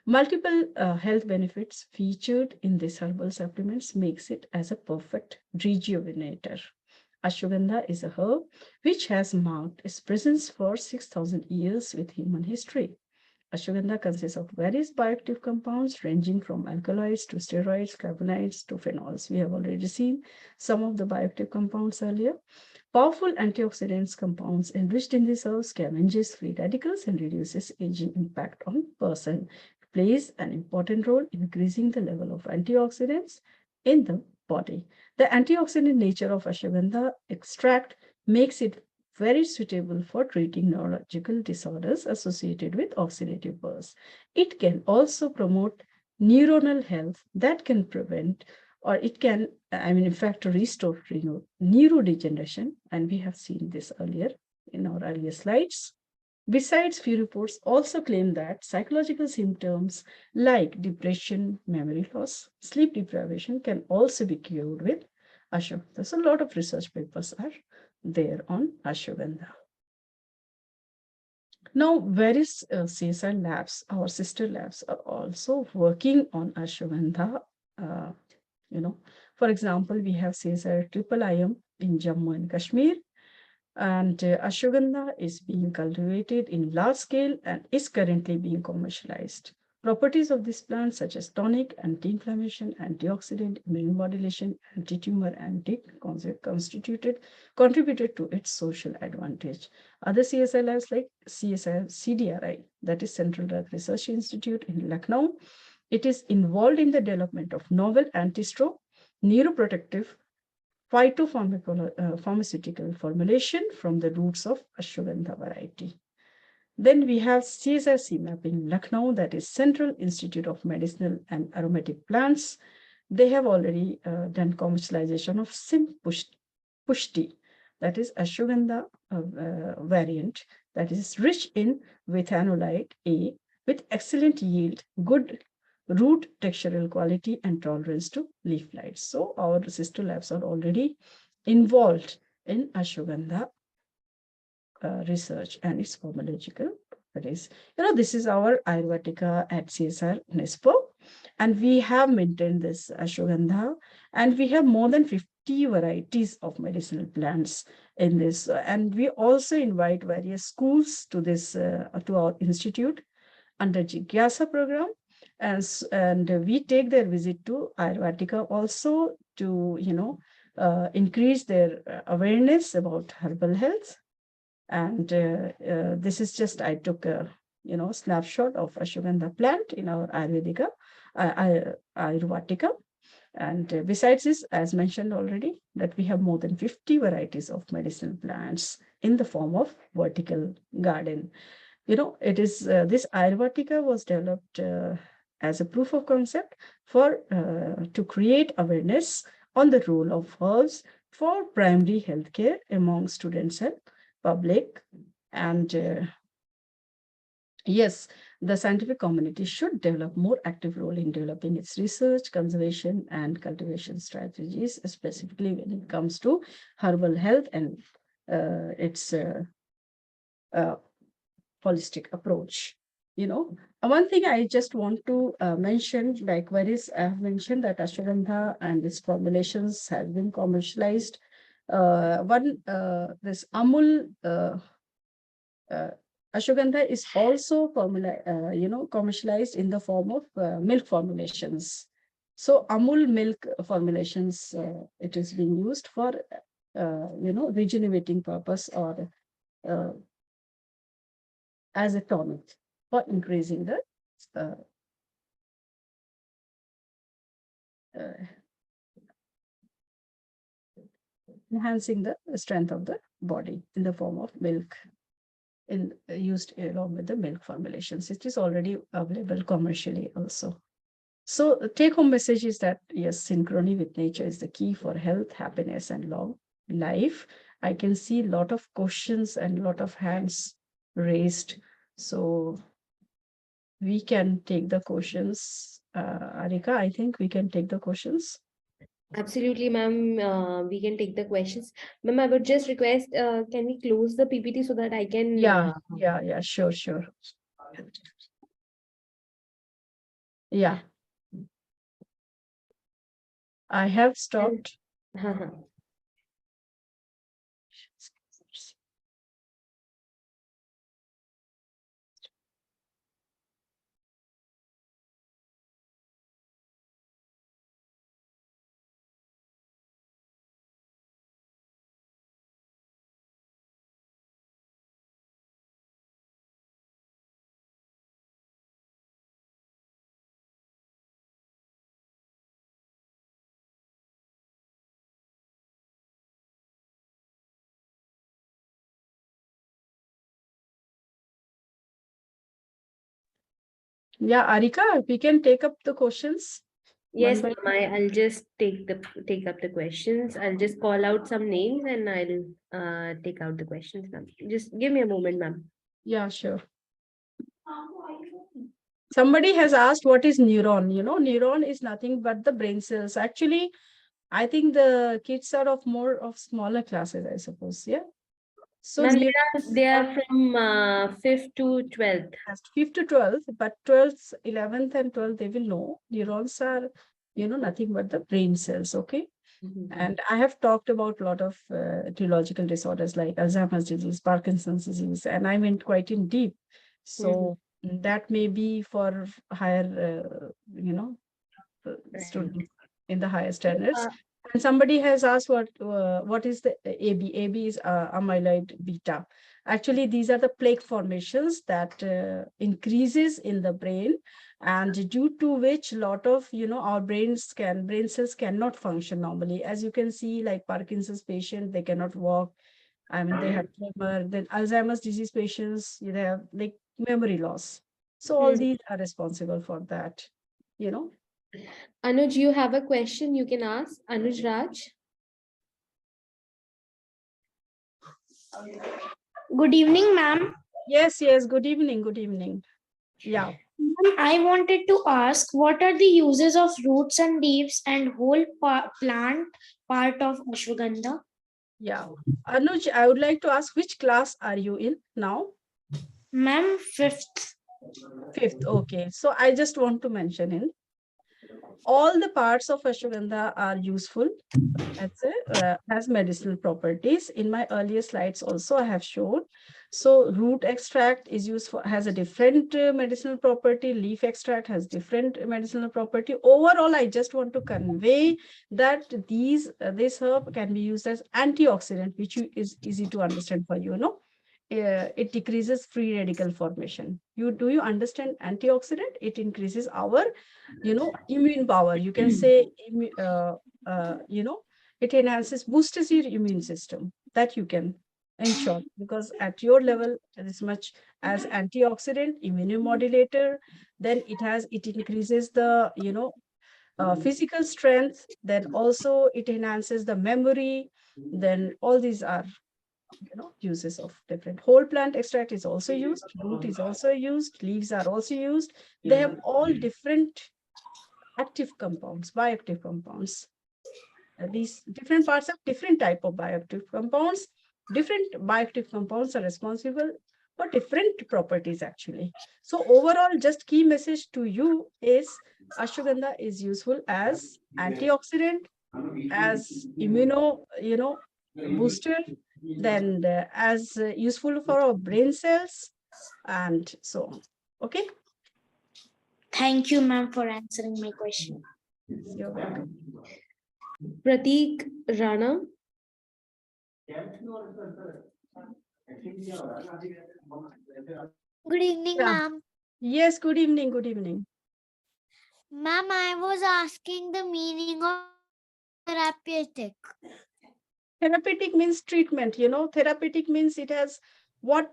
Multiple health benefits featured in these herbal supplements makes it as a perfect rejuvenator. Ashwagandha is a herb which has marked its presence for 6,000 years with human history. Ashwagandha consists of various bioactive compounds ranging from alkaloids to steroids, flavonoids to phenols. We have already seen some of the bioactive compounds earlier. Powerful antioxidants compounds enriched in this herb scavenges free radicals and reduces aging impact on person. It plays an important role in increasing the level of antioxidants in the body. The antioxidant nature of ashwagandha extract makes it very suitable for treating neurological disorders associated with oxidative bursts. It can also promote neuronal health that can prevent or it can, in fact, restore neurodegeneration. And we have seen this earlier in our earlier slides. Besides, few reports also claim that psychological symptoms like depression, memory loss, sleep deprivation can also be cured with ashwagandha. So a lot of research papers are there on ashwagandha. Now, various CSI labs, our sister labs, are also working on ashwagandha. Uh, for example, we have CSI Triple IM in Jammu and Kashmir, and ashwagandha is being cultivated in large scale and is currently being commercialized. Properties of this plant, such as tonic, anti-inflammation, antioxidant, immune modulation, anti-tumor, contributed to its social advantage. Other CSI labs like CSI CDRI, that is Central Drug Research Institute in Lucknow, it is involved in the development of novel anti-stroke, neuroprotective, phytopharmaceutical formulation from the roots of ashwagandha variety. Then we have CSRC mapping Lucknow, that is Central Institute of Medicinal and Aromatic Plants. They have already done commercialization of Pushti, that is ashwagandha variant, that is rich in withanolide A with excellent yield, good root textural quality and tolerance to leaf light. So our sister labs are already involved in ashwagandha research and its pharmacological properties. This is our Ayurvedica at CSR NESPO, and we have maintained this ashwagandha, and we have more than 50 varieties of medicinal plants in this. And we also invite various schools to this to our institute under Jigyasa program, and we take their visit to Ayurvedica also to increase their awareness about herbal health. And this is just, I took a snapshot of ashwagandha plant in our Ayurvedica. And besides this, as mentioned already, that we have more than 50 varieties of medicinal plants in the form of vertical garden. It is this Ayurvedica was developed as a proof of concept for to create awareness on the role of herbs for primary healthcare among students and public. And yes, the scientific community should develop more active role in developing its research, conservation, and cultivation strategies, specifically when it comes to herbal health and its holistic approach. One thing I just want to mention, like whereas I have mentioned that ashwagandha and its formulations have been commercialized. This Amul ashwagandha is also commercialized in the form of milk formulations. So Amul milk formulations, it is being used for regenerating purpose or as a tonic for increasing the enhancing the strength of the body in the form of milk, used along with the milk formulations. It is already available commercially also. So the take-home message is that yes, synchrony with nature is the key for health, happiness, and long life. I can see a lot of questions and a lot of hands raised. So we can take the questions. Arika, I think we can take the questions. Absolutely, ma'am. We can take the questions. Ma'am, I would just request, can we close the PPT so that I can... Yeah, sure. Yeah, I have stopped. Yeah, Arika, we can take up the questions one Yes, by ma'am. I'll just take up the questions. I'll just call out some names and I'll take out the questions, ma'am. Just give me a moment, ma'am. Yeah, sure. Somebody has asked what is neuron. Neuron is nothing but the brain cells. Actually, I think the kids are of more of smaller classes, I suppose. Yeah. So Ma'am, neurons they are are from 5th to 12th. 5th to 12th, but 12th, 11th and 12th, they will know. Neurons are, nothing but the brain cells. Okay. And I have talked about a lot of neurological disorders like Alzheimer's disease, Parkinson's disease, and I went quite in deep. So that may be for higher, Right. students in the higher standards. Uh, And somebody has asked what is the AB? AB is amyloid beta. Actually, these are the plaque formations that increases in the brain, and due to which a lot of our brain cells cannot function normally. As you can see, like Parkinson's patient, they cannot walk. I mean, they have tremor. Then Alzheimer's disease patients, they have like memory loss. So all these are responsible for that. You know. Anuj, you have a question you can ask. Anuj Raj. Good evening, ma'am. Yes. Good evening. Good evening. Yeah. Ma'am, I wanted to ask what are the uses of roots and leaves and whole plant part of ashwagandha? Yeah. Anuj, I would like to ask which class are you in now? Ma'am, fifth. Fifth. Okay. So I just want to mention in all the parts of ashwagandha are useful has medicinal properties. In my earlier slides also I have shown. So root extract is used for has a different medicinal property. Leaf extract has different medicinal property. Overall, I just want to convey that this herb can be used as antioxidant, which is easy to understand for it decreases free radical formation. Do you understand antioxidant? It increases our immune power. You can say it enhances, boosts your immune system. That you can, in short, because at your level, as much as antioxidant, immunomodulator, then it increases the physical strength. Then also it enhances the memory. Then all these are uses of different. Whole plant extract is also used. Root is also used. Leaves are also used. They have all different active compounds, bioactive compounds. These different parts have different type of bioactive compounds. Different bioactive compounds are responsible for different properties actually. So overall, just key message to you is ashwagandha is useful as antioxidant, as booster, then as useful for our brain cells, and so on. Okay. Thank you, ma'am, for answering my question. You're welcome. Pratik Rana. Good evening, Yeah. ma'am. Yes, good evening. Good evening. Ma'am, I was asking the meaning of therapeutic. Therapeutic means treatment. Therapeutic means it has what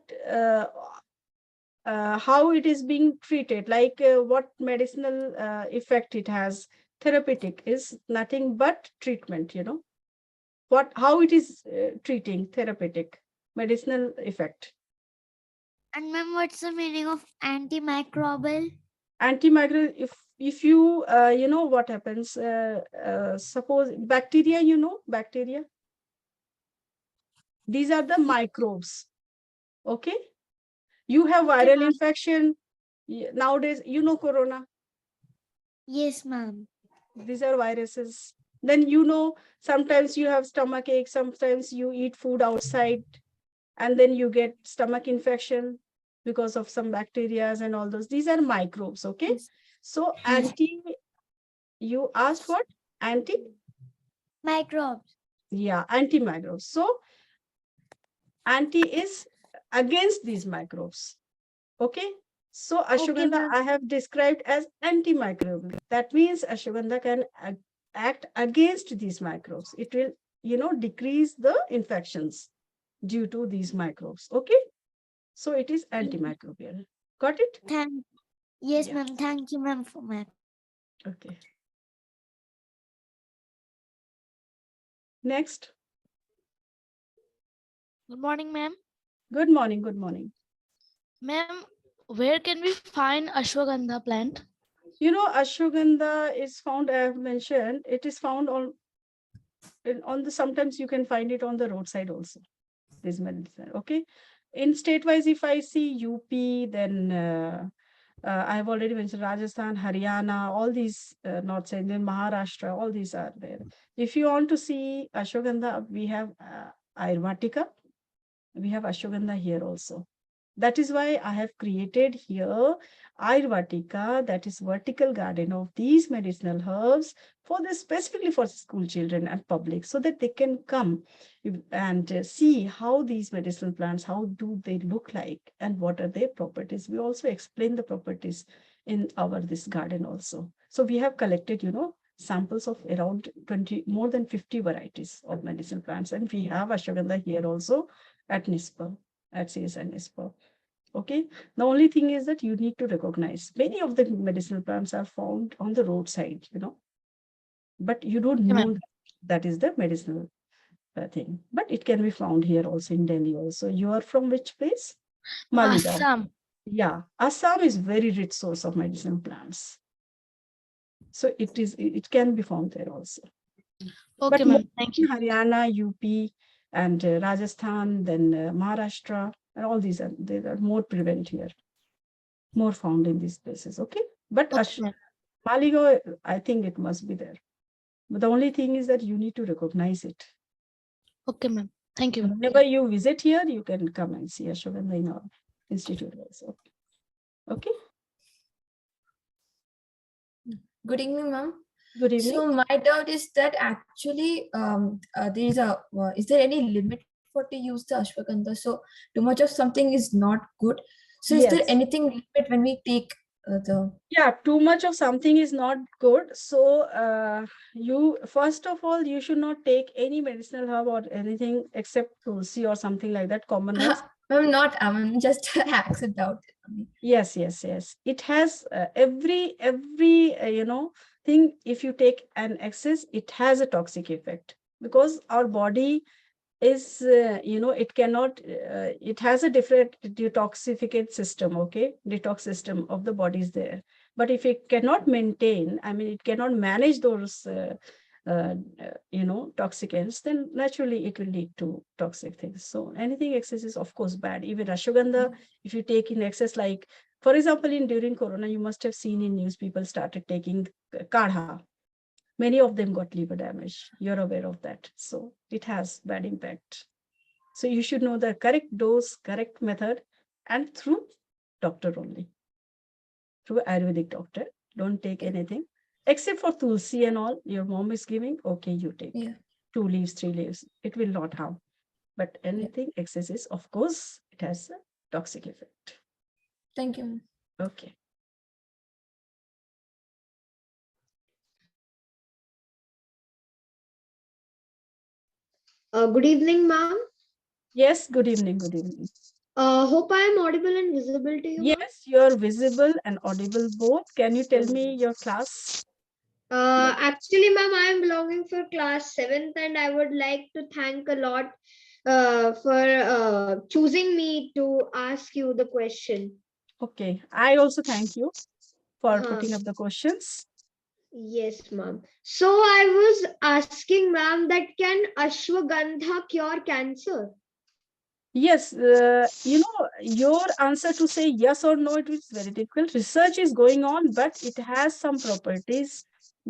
how it is being treated, like what medicinal effect it has. Therapeutic is nothing but treatment. How it is treating, therapeutic medicinal effect. And ma'am, what's the meaning of antimicrobial? Antimicrobial, if if you, you know what happens, suppose bacteria, you know, bacteria, these are the microbes. Okay. You have Okay, viral ma'am. infection. Nowadays, you know, corona, Yes, ma'am. these are viruses. Then, you know, sometimes you have stomach ache, sometimes you eat food outside, and then you get stomach infection because of some bacteria and all those. These are microbes. Okay. Yes. So, Yes. you asked what? Anti? Microbes. Yeah, anti-microbes. So, anti is against these microbes. Okay. So, Okay, ashwagandha ma'am. I have described as antimicrobial. That means ashwagandha can act against these microbes. It will, you know, decrease the infections due to these microbes. Okay. So, it is antimicrobial. Got it? Thank. Yes, Yeah. ma'am. Thank you, ma'am, for my. Okay. Next. Good morning, ma'am. Good morning. Good morning. Ma'am, where can we find ashwagandha plant? You know, ashwagandha is found, I have mentioned, it is found on the, sometimes you can find it on the roadside also. This medicine. Okay. In state-wise, if I see UP, then I have already mentioned Rajasthan, Haryana, all these North Side, then Maharashtra, all these are there. If you want to see ashwagandha, we have Ayurvatika, we have ashwagandha here also. That is why I have created here Ayurvatika, that is vertical garden of these medicinal herbs for this, specifically for school children and public, so that they can come and see how these medicinal plants, how do they look like and what are their properties. We also explain the properties in our this garden also. So we have collected, you know, samples of around 20, more than 50 varieties of medicinal plants. And we have ashwagandha here also at NISPA, at CSN NISPA. Okay. The only thing is that you need to recognize many of the medicinal plants are found on the roadside, you know, but you don't Okay, ma'am. know that is the medicinal thing. But it can be found here also in Delhi also. You are from which place? Maligaon. Assam. Yeah. Assam is very rich source of medicinal plants. So it can be found there also. Okay, But more ma'am. Thank in you. Haryana, UP, and Rajasthan, then Maharashtra, and all these are more prevalent here, more found in these places. Okay, but Okay, ma'am. Maligaon, I think it must be there. But the only thing is that you need to recognize it. Okay, ma'am. Thank you. Whenever you visit here, you can come and see Ashwagandha in our institute also. Okay. Good evening, ma'am. Good evening. So my doubt is that actually there is a is there any limit for to use the ashwagandha? So too much of something is not good. So is there Yes. anything limit when we take the? Yeah, too much of something is not good. So you, first of all, you should not take any medicinal herb or anything except tulsi or something like that, common ones. I'm not. I'm just accident out. Yes, yes, yes. It has every you know, thing. If you take an excess, it has a toxic effect because our body is you know, it cannot it has a different detoxificate system. Okay, detox system of the body is there, but if it cannot maintain, I mean, it cannot manage those you know, toxicants, then naturally it will lead to toxic things. So anything excess is of course bad. Even ashwagandha, if you take in excess, like for example in during corona, you must have seen in news people started taking kadha. Many of them got liver damage. You're aware of that. So it has bad impact. So you should know the correct dose, correct method, and through doctor only, through Ayurvedic doctor. Don't take anything except for tulsi and all. Your mom is giving, okay, you take Yeah. 2 leaves, 3 leaves. It will not harm. But anything excess is, of course, it has a toxic effect. Thank you, ma'am. Okay. Good evening, ma'am. Yes. Good evening. Good evening. Hope I am audible and visible to you, ma'am. Yes, you're visible and audible both. Can you tell me your class? Actually, ma'am, I am belonging for class 7th, and I would like to thank a lot for choosing me to ask you the question. Okay. I also thank you for Huh. putting up the questions. Yes, ma'am. So I was asking, ma'am, that can ashwagandha cure cancer? Yes, your answer to say yes or no, it is very difficult. Research is going on, but it has some properties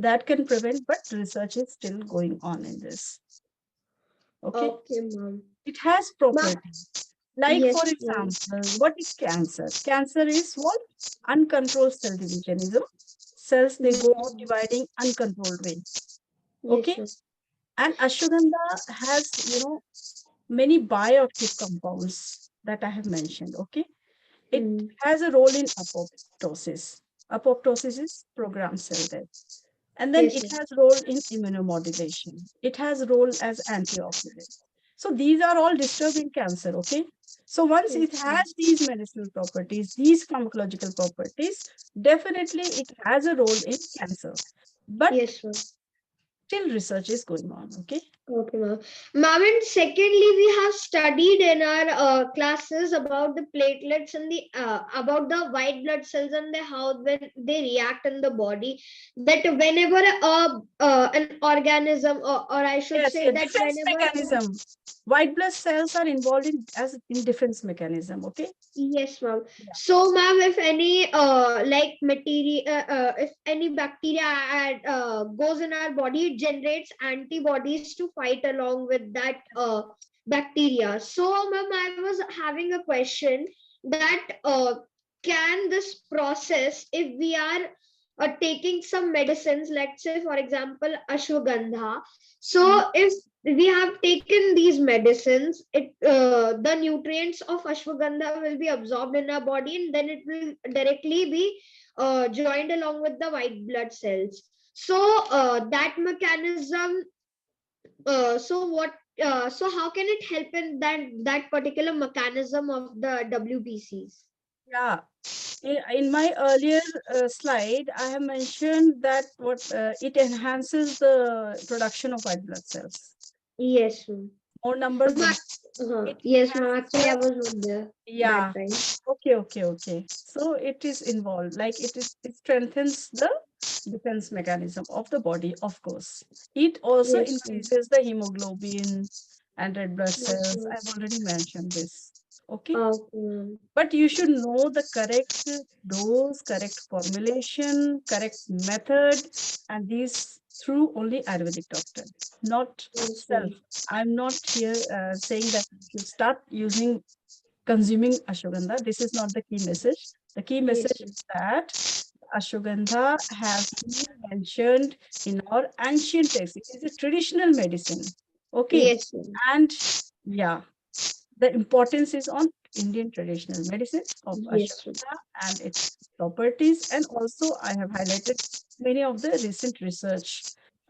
that can prevent, but research is still going on in this. Okay, Okay, ma'am. it has Ma'am, properties. Like, yes, for ma'am. example, what is cancer? Cancer is what? Uncontrolled cell divisionism. Cells, they go on dividing uncontrolled way. Yes, Okay, ma'am. and ashwagandha has, many bioactive compounds that I have mentioned. Okay, it Mm. has a role in apoptosis. Apoptosis is programmed cell death. And then Yes, it ma'am. has role in immunomodulation. It has role as antioxidant. So these are all disturbing cancer, okay? So once it Yes, ma'am. has these medicinal properties, these pharmacological properties, definitely it has a role in cancer. But Yes, ma'am. still research is going on, okay? Okay, ma'am. Ma'am, and secondly, we have studied in our classes about the platelets and the about the white blood cells and the how when they react in the body. That whenever an organism, or I should Yes, say yeah, that defense whenever. mechanism. White blood cells are involved in defense mechanism, okay? Yes, ma'am. Yeah. So, ma'am, if any like material, if any bacteria goes in our body, it generates antibodies to fight along with that bacteria. So, ma'am, I was having a question that can this process, if we are taking some medicines, let's say, for example, ashwagandha. So, if we have taken these medicines, the nutrients of ashwagandha will be absorbed in our body, and then it will directly be joined along with the white blood cells. So that mechanism, so how can it help in that particular mechanism of the WBCs? Yeah. In my earlier slide, I have mentioned that it enhances the production of white blood cells. Yes, ma'am. More number, good. Yes, ma'am. Actually, I was not there Yeah. that time. Okay. So it is involved, like it strengthens the defense mechanism of the body, of course. It also Yes, ma'am. increases the hemoglobin and red blood Yes, cells. ma'am. I've already mentioned this. Okay. Okay, ma'am. But you should know the correct dose, correct formulation, correct method, and these through only Ayurvedic doctor, not Yes, self. ma'am. I'm not here saying that you should start consuming ashwagandha. This is not the key message. The key message Yes, ma'am. is that ashwagandha has been mentioned in our ancient texts. It is a traditional medicine. Okay. Yes, ma'am. And yeah, the importance is on Indian traditional medicine of Yes, ma'am. ashwagandha and its properties. And also I have highlighted many of the recent research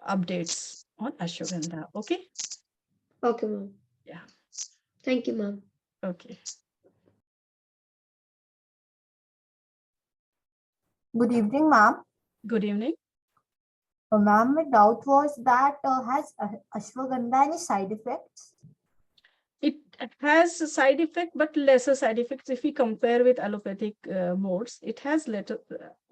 updates on ashwagandha. Okay. Okay, ma'am. Yeah. Thank you, ma'am. Okay. Good evening, ma'am. Good evening. Ma'am, my doubt was that has ashwagandha any side effects? It has a side effect, but lesser side effects if we compare with allopathic modes. It has even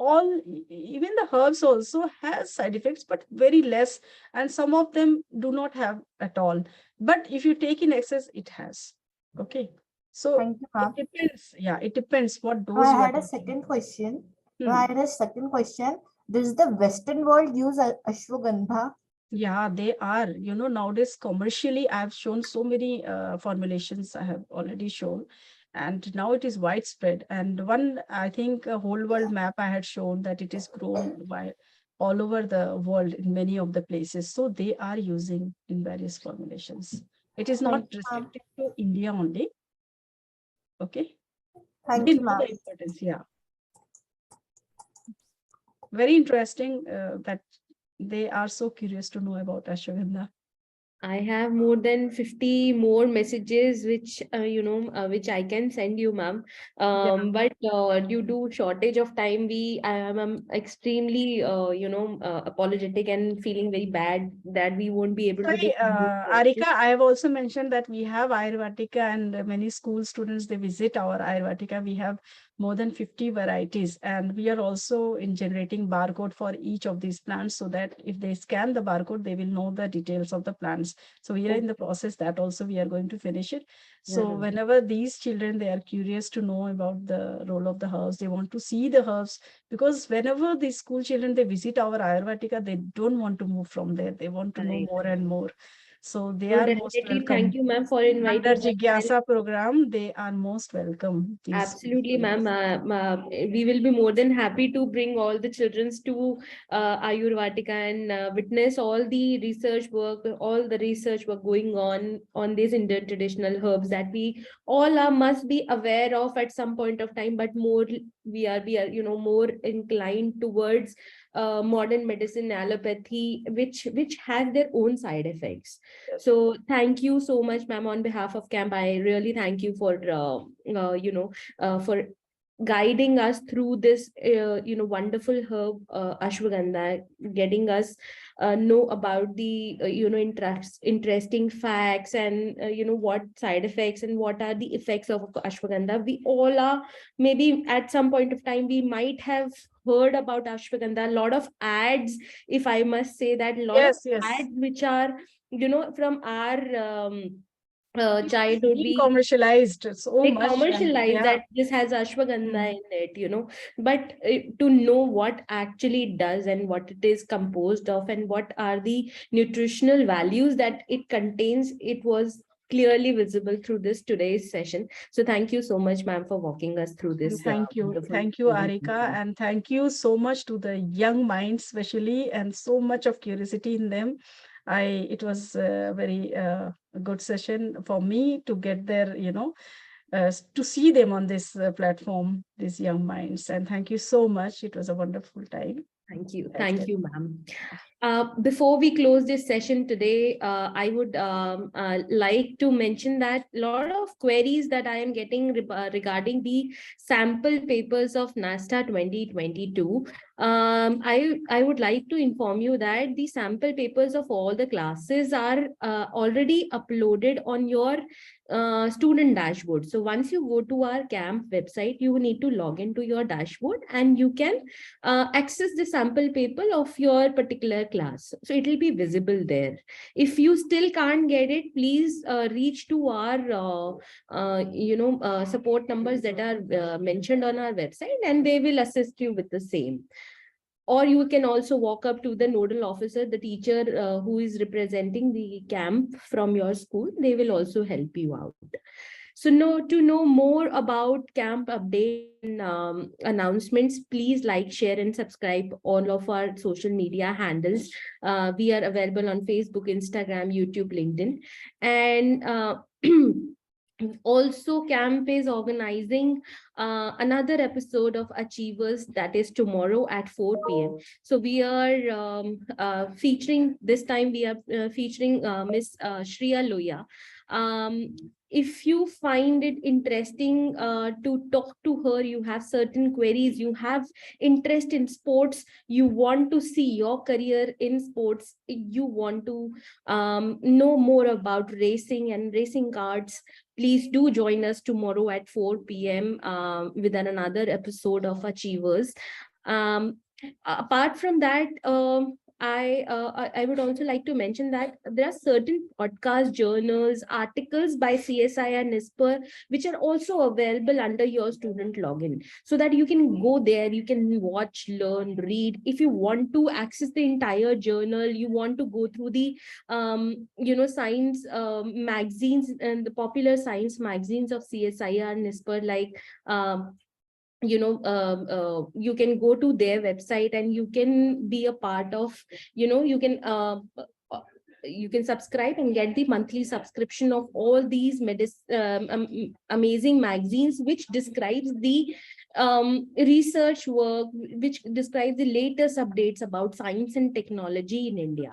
the herbs also has side effects, but very less, and some of them do not have at all. But if you take in excess, it has. Okay, so Thank you, ma'am. it depends. Yeah, it depends what dose I you are had a taking. second question. Hmm. I had a second question. Does the Western world use ashwagandha? Yeah, they are. Nowadays commercially, I've shown so many formulations I have already shown, and now it is widespread. And I think, a whole world map I had shown that it is grown by all over the world in many of the places. So they are using in various formulations. It is not Thank you, ma'am. restricted to India only. Okay. Thank They you, know ma'am. the importance. Yeah. Very interesting that they are so curious to know about ashwagandha. I have more than 50 more messages, which which I can send you, ma'am. But due to shortage of time, I am extremely apologetic and feeling very bad that we won't be able to Sorry, take more Arika, questions. I have also mentioned that we have Ayurveda and many school students, they visit our Ayurveda. We have more than 50 varieties, and we are also in generating barcode for each of these plants so that if they scan the barcode, they will know the details of the plants. So we are in the process that also we are going to finish it. So Yeah. whenever these children, they are curious to know about the role of the herbs, they want to see the herbs, because whenever these school children, they visit our Ayurveda, they don't want to move from there. They want to know Right. more and more. So they No, are most definitely. Thank welcome. you, ma'am, for Under inviting us. And Jigyasa program, they are most welcome. These absolutely, ma'am. students. We will be more than happy to bring all the children to Ayurveda and witness all the research work going on these Indian traditional herbs that we all are must be aware of at some point of time. But more we are more inclined towards modern medicine, allopathy, which has their own side effects. So thank you so much, ma'am, on behalf of camp. I really thank you for guiding us through this wonderful herb, ashwagandha, getting us know about the interesting facts, and what side effects and what are the effects of ashwagandha. We all are, maybe at some point of time, we might have heard about ashwagandha, a lot of ads, if I must say that, a lot of Yes, yes. ads which are from our It is childhood. being We commercialized so they much. And commercialize yeah. that this has ashwagandha Mm. in it. But to know what actually it does and what it is composed of and what are the nutritional values that it contains, it was clearly visible through this today's session. So thank you so much, ma'am, for walking us through And this thank you. wonderful Thank you, Arika. presentation. And thank you so much to the young minds, especially, and so much of curiosity in them. It was a very good session for me to get there, to see them on this platform, these young minds. And thank you so much. It was a wonderful time. Thank you. As Thank well. you, ma'am. Before we close this session today, I would like to mention that a lot of queries that I am getting regarding the sample papers of NASTA 2022. I would like to inform you that the sample papers of all the classes are already uploaded on your student dashboard. So once you go to our camp website, you need to log into your dashboard and you can access the sample paper of your particular class. So it will be visible there. If you still can't get it, please reach to our support numbers that are mentioned on our website, and they will assist you with the same. Or you can also walk up to the nodal officer, the teacher who is representing the camp from your school. They will also help you out. So to know more about camp updates and announcements, please like, share, and subscribe all of our social media handles. We are available on Facebook, Instagram, YouTube, LinkedIn. And also camp is organizing another episode of Achievers, that is tomorrow at 4 p.m. So we are featuring, this time we are featuring Miss Shreya Loya. If you find it interesting to talk to her, you have certain queries, you have interest in sports, you want to see your career in sports, you want to know more about racing and racing cards, please do join us tomorrow at 4 p.m. With another episode of Achievers. Apart from that, I would also like to mention that there are certain podcast journals, articles by CSI and NISPER, which are also available under your student login, so that you can go there, you can watch, learn, read. If you want to access the entire journal, you want to go through the science magazines and the popular science magazines of CSIR and NISPER, like you can go to their website and you can be a part of, you can subscribe and get the monthly subscription of all these amazing magazines, which describes the research work, which describes the latest updates about science and technology in India.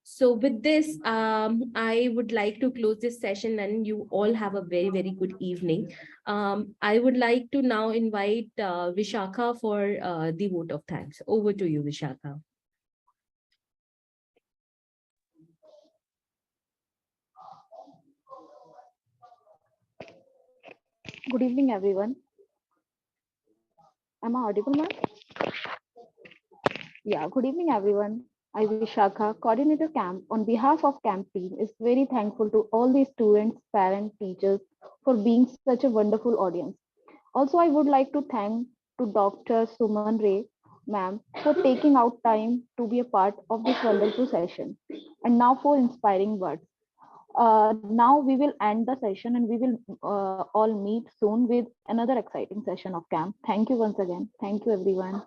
So with this, I would like to close this session and you all have a very, very good evening. I would like to now invite Vishakha for the vote of thanks. Over to you, Vishakha. Good evening, everyone. Am I audible, ma'am? Yeah, good evening, everyone. I, Vishakha, coordinator camp, on behalf of camp team, is very thankful to all the students, parents, teachers for being such a wonderful audience. Also, I would like to thank to Dr. Suman Ray, ma'am, for taking out time to be a part of this wonderful session. And now for inspiring words. Now we will end the session and we will all meet soon with another exciting session of camp. Thank you once again. Thank you, everyone.